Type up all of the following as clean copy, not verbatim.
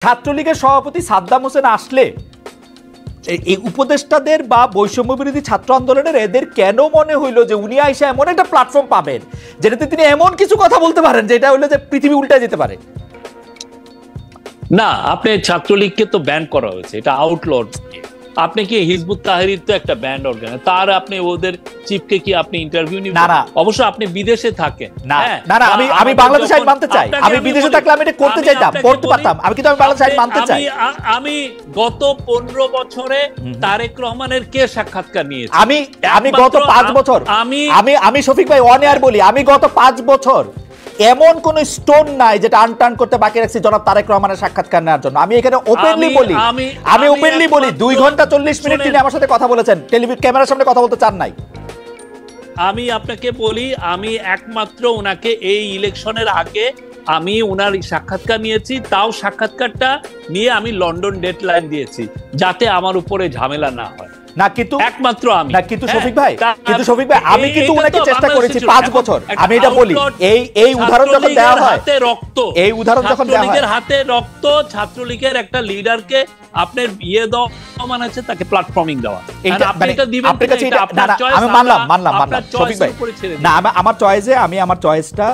ছাত্রলীগের সভাপতি সাদ্দাম হোসেন আসলে এই উপদেষ্টাদের বা বৈষম্য বিরোধী ছাত্র আন্দোলনের এদের কেন মনে হইলো যে উনি আইসা এমন একটা প্ল্যাটফর্ম পাবেন যেটাতে তিনি এমন কিছু কথা বলতে পারেন যেটা হইলো যে পৃথিবী উল্টে যেতে পারে? না, আপনি ছাত্রলীগকে তো ব্যান করা হয়েছে, এটা আউটলড। আপনি কি হিজবুত তাহরির তো একটা ব্যান্ড অর্গান, তার আপনি ওদের চিফকে কি আপনি ইন্টারভিউ নিবেন? না, অবশ্য আপনি বিদেশে থাকেন। না না না, আমি বাংলাদেশে আইন মানতে চাই। আমি বিদেশে থাকলে আমি এটা করতে চাইতাম, করতে পারতাম। আমি কিন্তু আমি বাংলাদেশে আইন মানতে চাই। আমি গত 15 বছরে তারেক রহমানের কে সাক্ষাৎকার নিয়েছি? আমি গত 5 বছর আমি শফিক ভাই অন এয়ার বলি, আমি গত 5 বছর এমন কোন স্টোন নাই যেটা আনটার্ন করতে বাকি রাখছি জনাব তারেক রহমানের সাক্ষাৎকার নেওয়ার জন্য। আমি এখানে ওপেনলি বলি, আমি ওপেনলি বলি 2 ঘন্টা 40 মিনিট তিনি আমার সাথে কথা বলেছেন, টেলিভিশন ক্যামেরার সামনে কথা বলতে চান নাই। আমি আপনাকে বলি, আমি একমাত্র ওনাকে এই ইলেকশনের আগে আমি ওনার সাক্ষাৎকার নিয়েছি, তাও সাক্ষাৎকারটা নিয়ে আমি লন্ডন ডেডলাইন দিয়েছি যাতে আমার উপরে ঝামেলা না হয়। না কিন্তু একমাত্র আমি না কিন্তু শফিক ভাই, আমি কিন্তু ওনাকে চেষ্টা করেছি 5 বছর। আমি এটা বলি, এই উদাহরণ যখন দেওয়া হয়, হাতে রক্ত, এই উদাহরণ যখন দেওয়া হয়, ছাত্রলীগের হাতে রক্ত, ছাত্রলীগের একটা লিডারকে আপনার বিয়ে দেওয়া মানে হচ্ছে তাকে প্ল্যাটফর্মিং দেওয়া। আপনি এটা দিবেন, এটা আপনার চয়েস। আমি মানলাম শফিক ভাই। না, আমার চয়েসে আমি আমার চয়েসটা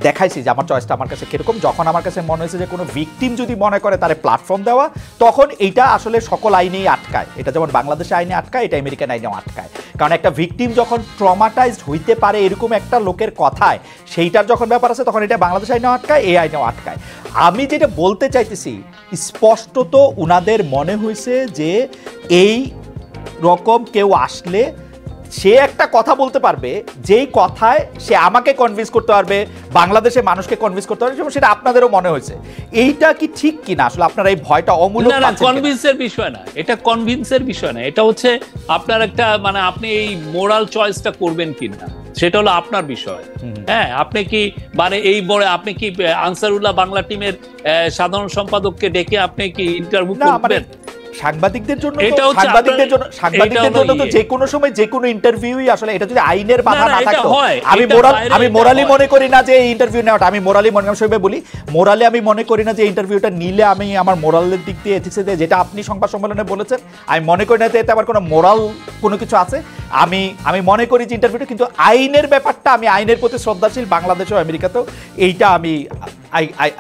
দেখাইছি যে আমার চয়েসটা আমার কাছে কিরকম। যখন আমার কাছে মনে হয়েছে যে কোনো ভিকটিম যদি মনে করে তারে প্ল্যাটফর্ম দেওয়া, তখন এইটা আসলে সকল আইনেই আটকায়। এটা যেমন বাংলাদেশে আইনে আটকায়, এটা আমেরিকান আইনেও আটকায়। কারণ একটা ভিকটিম যখন ট্রমাটাইজড হইতে পারে এরকম একটা লোকের কথায়, সেইটার যখন ব্যাপার আছে তখন এটা বাংলাদেশ আইনেও আটকায়, এই আইনেও আটকায়। আমি যেটা বলতে চাইতেছি, স্পষ্টত উনাদের মনে হয়েছে যে এই রকম কেউ আসলে সে একটা কথা বলতে পারবে, যেই কথায় সে আমাকে কনভিন্স করতে পারবে, বাংলাদেশের মানুষকে কনভিন্স করতে পারবে, সেটা আপনাদেরও মনে হয়েছে। এইটা কি ঠিক কিনা? আসলে আপনারা এই ভয়টা অমূলক না, কনভিন্সের বিষয় না, এটা কনভিন্সের বিষয় না, এটা হচ্ছে আপনার একটা মানে আপনি এই মোরাল চয়েসটা করবেন কিনা সেটা হলো আপনার বিষয়। হ্যাঁ, আপনি কি মানে এই বড় আপনি কি আনসারুল্লাহ বাংলা টিমের সাধারণ সম্পাদককে ডেকে আপনি কি ইন্টারভিউ করবেন? সাংবাদিকদের জন্য তো যে কোনো সময় যে কোনো ইন্টারভিউই আসলে, এটা যদি আইনের বাধা না থাকতো, আমি মোরালি মনে করি না যে এই ইন্টারভিউ নেওয়াটা, আমি মোরালি মনে বলি, মোরালি আমি মনে করি না যে ইন্টারভিউটা নিলে আমি আমার মোরালের দিক দিয়ে এথিক্সে দিয়ে, যেটা আপনি সংবাদ সম্মেলনে বলেছেন, আমি মনে করি না যে এতে আমার কোনো মোরাল কোনো কিছু আছে। আমি মনে করি যে ইন্টারভিউটা, কিন্তু আইনের ব্যাপারটা, আমি আইনের প্রতি শ্রদ্ধাশীল বাংলাদেশেও আমেরিকাতেও, এইটা আমি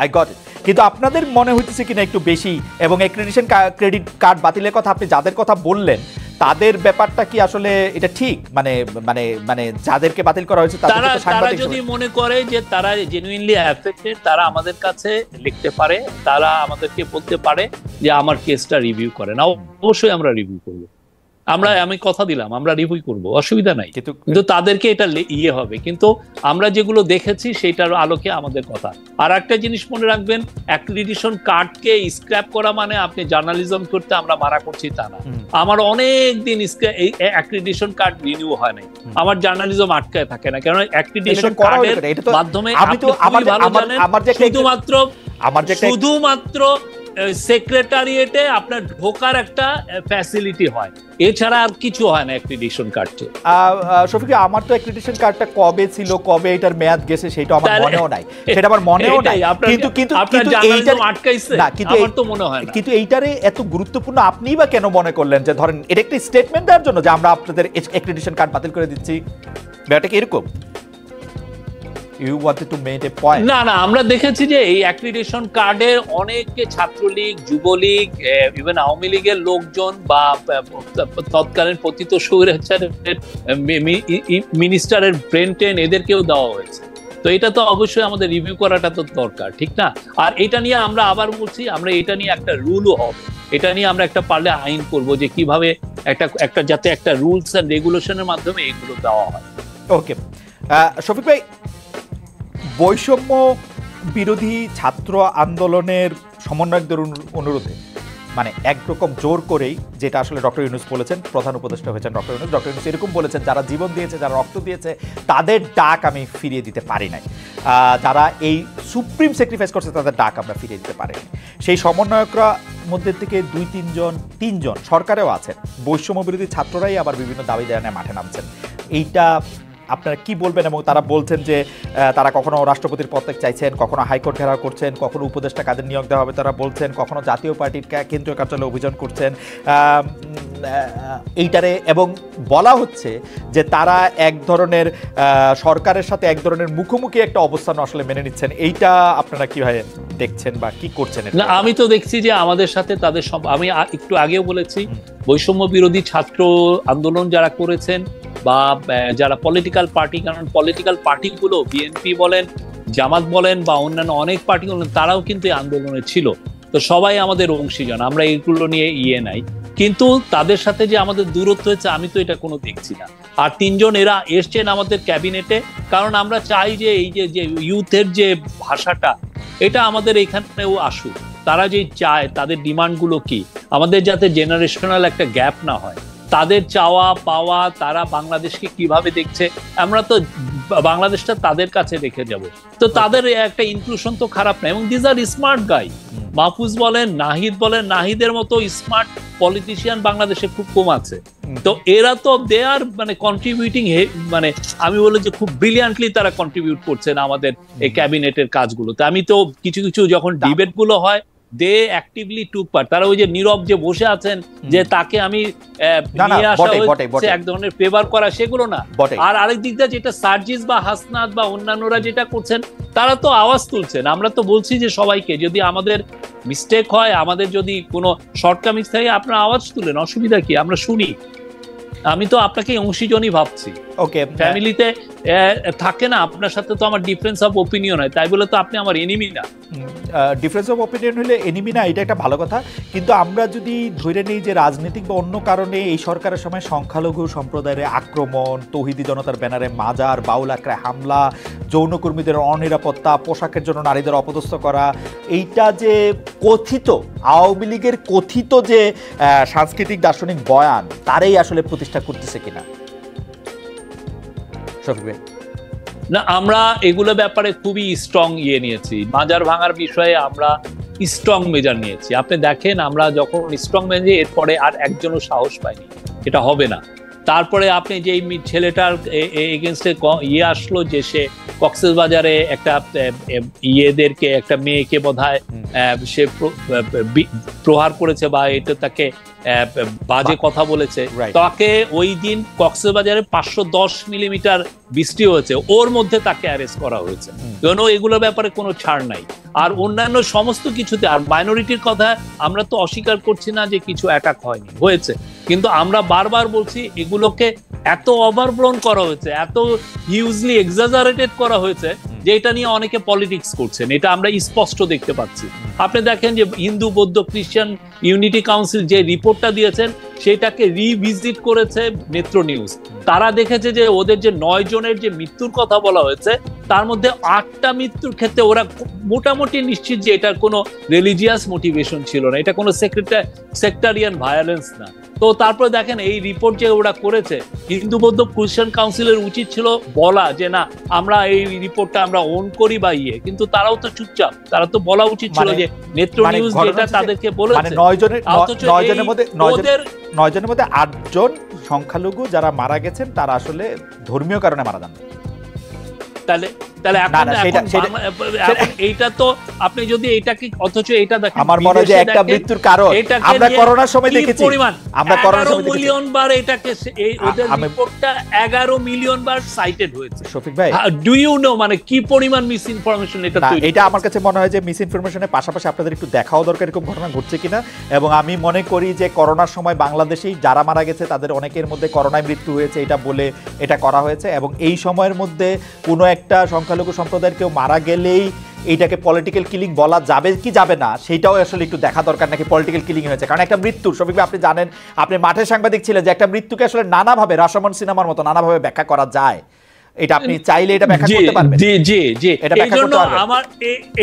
আই গট ইট। কিন্তু আপনাদের মনে হইতেছে কিনা একটু বেশি, এবং ক্রেডিট কার্ড বাতিলের কথা আপনি যাদের কথা বললেন তাদের ব্যাপারটা কি আসলে এটা ঠিক? মানে মানে মানে যাদেরকে বাতিল করা হয়েছে তারা যদি মনে করে যে তারা জেনুইনলি অ্যাফেক্টেড, তারা আমাদের কাছে লিখতে পারে, তারা আমাদেরকে বলতে পারে যে আমার কেসটা রিভিউ করেন। অবশ্যই আমরা রিভিউ করব, আমি কথা দিলাম আমরা রিভিউ করব, অসুবিধা নাই। কিন্তু তাদেরকে এটা ইয়ে হবে, কিন্তু আমরা যেগুলো দেখেছি সেটার আলোকে আমাদের কথা। আর একটা জিনিস মনে রাখবেন, অ্যাক্রিডিটেশন কার্ডকে স্ক্র্যাপ করা মানে আপনি জার্নালিজম করতে আমরা মারা করছি তা না। আমার অনেক দিন এই অ্যাক্রিডিটেশন কার্ড রিনিউ হয় নাই, আমার জার্নালিজম আটকায় থাকে না, কারণ অ্যাক্রিডিটেশন কার্ডের মাধ্যমে শুধুমাত্র সেক্রেটারিয়েটে আপনার ঢোকার একটা ফ্যাসিলিটি হয়, এছাড়া আর কিছু হয় না অ্যাক্রিডিটেশন কার্ডে। শফিক, আমার তো অ্যাক্রিডিটেশন কার্ডটা কবে ছিল, কবে এটার মেয়াদ গেছে সেটা আমার মনেও নাই, সেটা আমার মনেও নাই। কিন্তু আটকাইছে না, কিন্তু আমার তো মনে হয় না। কিন্তু এইটারে এত গুরুত্বপূর্ণ আপনিই বা কেন মনে করলেন যে ধরেন এটা একটা স্টেটমেন্ট দেওয়ার জন্য যে আমরা আপনাদের অ্যাক্রিডিটেশন কার্ড বাতিল করে দিচ্ছি? ব্যাপারটা কি এরকম? না, আমরা দেখেছি যে এই অ্যাক্রিডিটেশন কার্ডে অনেকে ছাত্রলীগ, যুবলীগ, ইভেন আওয়ামী লীগের লোকজন বা তৎকালীন পতিত স্বৈরাচারের মিনিস্টারের ব্রেন টেন এদেরকেও দেওয়া হয়েছে। তো এটা তো অবশ্যই আমাদের রিভিউ করাটা তো দরকার, ঠিক না? আর এটা নিয়ে আমরা আবার বলছি, আমরা এটা নিয়ে একটা রুলও হবে, এটা নিয়ে আমরা একটা পারলে আইন করব যে কিভাবে একটা যাতে একটা রুলস এন্ড রেগুলেশনের মাধ্যমে এগুলো দেওয়া হয়। ওকে শফিক ভাই, বৈষম্য বিরোধী ছাত্র আন্দোলনের সমন্বয়কদের অনুরোধে মানে একরকম জোর করেই, যেটা আসলে ডক্টর ইউনূস বলেছেন, প্রধান উপদেষ্টা হয়েছেন ডক্টর ইউনূস এরকম বলেছেন, যারা জীবন দিয়েছে, যারা রক্ত দিয়েছে তাদের ডাক আমি ফিরিয়ে দিতে পারি নাই, যারা এই সুপ্রিম স্যাক্রিফাইস করছে তাদের ডাক আমরা ফিরিয়ে দিতে পারিনি। সেই সমন্বয়করা মধ্যে থেকে 2-3জন সরকারেও আছেন, বৈষম্য বিরোধী ছাত্ররাই আবার বিভিন্ন দাবি দেওয়া নিয়ে মাঠে নামছেন। এইটা আপনারা কি বলবেন? এবং তারা বলছেন যে তারা কখনো রাষ্ট্রপতির পদ চাইছেন, কখনো হাইকোর্ট ঘেরাও করছেন, কখনো উপদেষ্টা কাদের নিয়োগ দেওয়া হবে তারা বলছেন, কখনো জাতীয় পার্টির কেন্দ্রীয় কার্যালয়ে অভিযান করছেন এইটারে, এবং বলা হচ্ছে যে তারা এক ধরনের সরকারের সাথে এক ধরনের মুখোমুখি একটা অবস্থান আসলে মেনে নিচ্ছেন। এইটা আপনারা কিভাবে দেখছেন বা কি করছেন? না, আমি তো দেখছি যে আমাদের সাথে তাদের আমি একটু আগেও বলেছি, বৈষম্য বিরোধী ছাত্র আন্দোলন যারা করেছেন বা যারা পলিটিক্যাল পার্টি, কারণ পলিটিক্যাল পার্টিগুলো বিএনপি বলেন, জামাত বলেন বা অন্যান্য অনেক পার্টি বলেন, তারাও কিন্তু এই আন্দোলনে ছিল। তো সবাই আমাদের অংশীজন, আমরা এইগুলো নিয়ে নাই। কিন্তু তাদের সাথে যে আমাদের দূরত্ব হয়েছে আমি তো এটা কোনো দেখছি না। আর তিনজন এরা এসছেন আমাদের ক্যাবিনেটে, কারণ আমরা চাই যে এই যে ইউথের যে ভাষাটা, এটা আমাদের এখানেও আসুক। তারা যে চায়, তাদের ডিমান্ডগুলো কি, আমাদের যাতে জেনারেশনাল একটা গ্যাপ না হয়, তাদের চাওয়া পাওয়া, তারা বাংলাদেশকে কিভাবে দেখছে, আমরা তো বাংলাদেশটা তাদের কাছে রেখে যাব। তো তাদের একটা ইনক্লুশন তো খারাপ না, এবং this are smart guy. Mahfuz বলেন, নাহিদ বলেন, নাহিদের মতো স্মার্ট পলিটিশিয়ান বাংলাদেশে খুব কম আছে। তো এরা তো দে আর মানে কন্ট্রিবিউটিং, মানে আমি বলি যে খুব ব্রিলিয়ান্টলি তারা কন্ট্রিবিউট করছেন আমাদের এই ক্যাবিনেটের কাজগুলোতে। আমি তো কিছু কিছু যখন ডিবেট গুলো হয়, দে অ্যাক্টিভলি টুক পার্ট। তারা ওই যে নীরব যে বসে আছেন যে তাকে আমি নিয়ে আসা হয়েছে এক ধরনের ফেভার করা, সেগুলো না। আর আরেক দিক দিয়ে যেটা সার্জিস বা হাসনাত বা অন্যান্যরা যেটা করছেন, তারা তো আওয়াজ তুলছেন। আমরা তো বলছি যে সবাইকে, যদি আমাদের মিস্টেক হয়, আমাদের যদি কোনো শর্টকামিজ থাকে, আপনারা আওয়াজ তুলেন, অসুবিধা কি, আমরা শুনি। আমি তো আপনাকে অংশীজনই ভাবছি। ওকে, ফ্যামিলিতে থাকে না, আপনার সাথে তো আমার ডিফারেন্স অফ ওপিনিয়ন হয়, তাই বলে তো আপনি আমার এনিমি না। ডিফারেন্স অফ ওপিনিয়ন হলে এনিমি না, এটা একটা ভালো কথা। কিন্তু আমরা যদি ধরে নিই যে রাজনৈতিক বা অন্য কারণে এই সরকারের সময় সংখ্যালঘু সম্প্রদায়ের আক্রমণ, তৌহিদি জনতার ব্যানারে মাজার, বাউল আখড়ায় হামলা, যৌনকর্মীদের অনিরাপত্তা, পোশাকের জন্য নারীদের অপদস্থ করা, এইটা যে কথিত আওয়ামী লীগের কথিত যে সাংস্কৃতিক দার্শনিক বয়ান, তারই আসলে প্রতিষ্ঠা করতেছে কিনা? না, আমরা এগুলো ব্যাপারে খুবই স্ট্রং নিয়েছি। মাজার ভাঙার বিষয়ে আমরা স্ট্রং মেজার নিয়েছি। আপনি দেখেন, আমরা যখন স্ট্রং মেজার, এরপরে আর একজনও সাহস পায়নি, এটা হবে না। তারপরে আপনি যে ছেলেটার এগেনস্টে আসলো, যে সে কক্সবাজারে একটা একটা মেয়েকে বোধহয় সে প্রহার করেছে বা এটা তাকে বাজে কথা বলেছে, তাকে ওই দিন কক্সবাজারে 510 মিলিমিটার বৃষ্টি হয়েছে, ওর মধ্যে তাকে অ্যারেস্ট করা হয়েছে। কারণ এগুলোর ব্যাপারে কোনো ছাড় নাই। আর অন্যান্য সমস্ত কিছুতে, আর মাইনরিটির কথা আমরা তো অস্বীকার করছি না যে কিছু অ্যাটাক হয়নি, হয়েছে। কিন্তু আমরা বারবার বলছি এগুলোকে এত ওভারব্লোন করা হয়েছে, এত হিউজলি এক্সাজারেটেড করা হয়েছে যে এটা নিয়ে অনেকে পলিটিক্স করছেন, এটা আমরা স্পষ্ট দেখতে পাচ্ছি। আপনি দেখেন যে হিন্দু, বৌদ্ধ, খ্রিস্টান ইউনিটি কাউন্সিল যে রিপোর্টটা দিয়েছেন, সেটাকে রিভিজিট করেছে মেট্রো নিউজ। তারা দেখেছে যে ওদের যে 9 জনের যে মৃত্যুর কথা বলা হয়েছে, তার মধ্যে 8টা মৃত্যুর ক্ষেত্রে ওরা মোটামুটি নিশ্চিত যে এটার কোনো রিলিজিয়াস মোটিভেশন ছিল না, এটা কোনো সেক্টারিয়ান ভায়োলেন্স না। তো তারপরে দেখেন এই রিপোর্ট যে ওরা করেছে, হিন্দু, বৌদ্ধ, খ্রিস্টান কাউন্সিলের উচিত ছিল বলা যে না, আমরা এই রিপোর্টটা আমরা ওন করি বা কিন্তু তারাও তো চুপচাপ। তারা তো বলা উচিত ছিল যে মেট্রো নিউজ যেটা তাদেরকে বলেছে। 9 জনের মধ্যে 8 জন সংখ্যালঘু যারা মারা গেছেন, তারা আসলে ধর্মীয় কারণে মারা যান। তাহলে এইটা তো আপনি যদি এইটাকে, অথচ এটা দেখেন, আমার মনে হয় যে একটা মৃত্যুর কারণ আমরা করোনার সময় দেখেছি, আমরা করোনার সময় দেখেছি 11 মিলিয়ন বার এটাকে, ওদের রিপোর্টটা 11 মিলিয়ন বার সাইটেড হয়েছে। শফিক ভাই, ডু ইউ নো মানে কি পরিমাণ মিস ইনফরমেশন এটা তৈরি? এটা আমার কাছে মনে হয় যে মিস ইনফরমেশনের পাশাপাশি আপনাদের একটু দেখাও দরকার এরকম ঘটনা ঘটছে কিনা। এবং আমি মনে করি যে করোনার সময় বাংলাদেশেই যারা মারা গেছে তাদের অনেকের মধ্যে করোনায় মৃত্যু হয়েছে, এটা বলে এটা করা হয়েছে। এবং এই সময়ের মধ্যে কোনো একটা সংখ্যালঘু সম্প্রদায়ের কেউ মারা গেলেই এইটাকে পলিটিক্যাল কিলিং বলা যাবে কি যাবে না, সেটাও আসলে একটু দেখা দরকার, নাকি পলিটিক্যাল কিলিং হয়েছে। কারণ একটা মৃত্যু, সফিক ভাই আপনি জানেন, আপনি মাঠের সাংবাদিক ছিলেন, যে একটা মৃত্যুকে আসলে নানাভাবে, রাশামন সিনেমার মতো নানাভাবে ব্যাখ্যা করা যায়। এটা আপনি চাইলে এটা ব্যাখ্যা করতে পারবেন। জি জি জি, এইজন্য আমার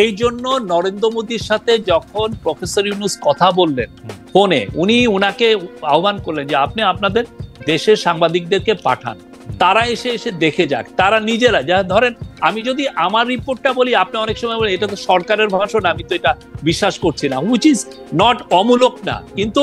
এই জন্য নরেন্দ্র মোদীর সাথে যখন প্রফেসর ইউনূস কথা বললেন ফোনে, উনাকে আহ্বান করলেন যে আপনি আপনাদের দেশের সাংবাদিকদেরকে পাঠান, তারা এসে দেখে যাক, তারা নিজেরা। যা ধরেন, আমি যদি আমার রিপোর্টটা বলি, আপনি অনেক সময় বলেন এটা তো সরকারের ভাষণ, আমি তো এটা বিশ্বাস করছি না, হুইচ ইজ নট অমূলক না। কিন্তু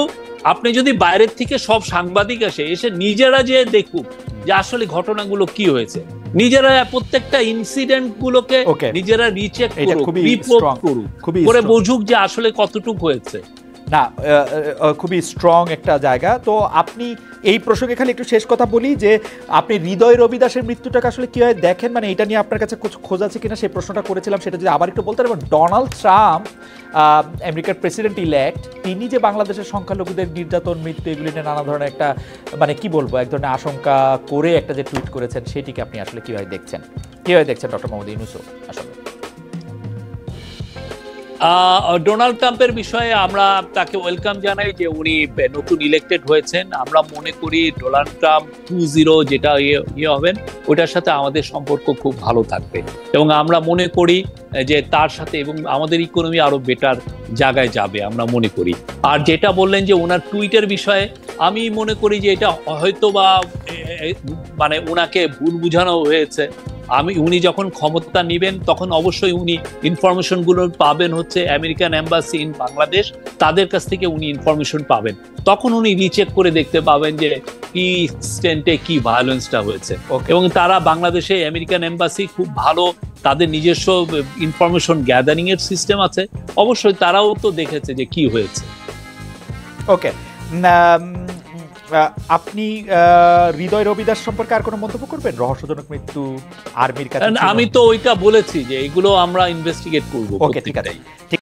আপনি যদি বাইরের থেকে সব সাংবাদিক এসে নিজেরা যে দেখুক, যে আসলে ঘটনাগুলো কি হয়েছে। নিজেরা প্রত্যেকটা ইনসিডেন্ট গুলোকে নিজেরা রিচেক করুক, রিপোর্ট করুক, করে বুঝুক যে আসলে কতটুকু হয়েছে। না, খুবই স্ট্রং একটা জায়গা। তো আপনি এই প্রসঙ্গে খালি একটু শেষ কথা বলি যে আপনি হৃদয় রবি দাসের মৃত্যুটাকে আসলে কিভাবে দেখেন, মানে এটা নিয়ে আপনার কাছে খোঁজ আছে কিনা সেই প্রশ্নটা করেছিলাম, সেটা যদি আবার একটু বলতেন। এবং ডোনাল্ড ট্রাম্প আমেরিকার প্রেসিডেন্ট ইলেক্ট, তিনি যে বাংলাদেশের সংখ্যালঘুদের নির্যাতন, মৃত্যু এগুলি নিয়ে নানা ধরনের একটা মানে কি বলবো এক ধরনের আশঙ্কা করে একটা যে টুইট করেছেন, সেটিকে আপনি আসলে কিভাবে দেখছেন ডক্টর মোহাম্মদ ইউনূস আসলে? ডোনাল্ড ট্রাম্পের বিষয়ে আমরা তাকে ওয়েলকাম জানাই যে উনি নতুন ইলেক্টেড হয়েছেন। আমরা মনে করি ডোনাল্ড ট্রাম্প 2.0 যেটা ইয়ে হবেন, ওটার সাথে আমাদের সম্পর্ক খুব ভালো থাকবে এবং আমরা মনে করি যে তার সাথে এবং আমাদের ইকোনমি আরো বেটার জায়গায় যাবে আমরা মনে করি। আর যেটা বললেন যে ওনার টুইটের বিষয়ে, আমি মনে করি যে এটা হয়তো বা মানে ওনাকে ভুল বুঝানো হয়েছে। উনি যখন ক্ষমতা নেবেন তখন অবশ্যই উনি ইনফরমেশনগুলো পাবেন হচ্ছে আমেরিকান এম্বাসি ইন বাংলাদেশ, তাদের কাছ থেকে উনি ইনফরমেশন পাবেন। তখন উনি রিচেক করে দেখতে পাবেন যে কি এক্সটেন্টে কি ভায়োলেন্সটা হয়েছে। এবং তারা বাংলাদেশে আমেরিকান এম্বাসি খুব ভালো, তাদের নিজস্ব ইনফরমেশন গ্যাদারিং এর সিস্টেম আছে, অবশ্যই তারাও তো দেখেছে যে কি হয়েছে। ওকে, আপনি হৃদয় রবি দাস সম্পর্কে আর কোনো মন্তব্য করবেন? রহস্যজনক মৃত্যু, আর্মির কাছে। আমি তো ওইটা বলেছি যে এগুলো আমরা ইনভেস্টিগেট করবো। ওকে, ঠিক আছে।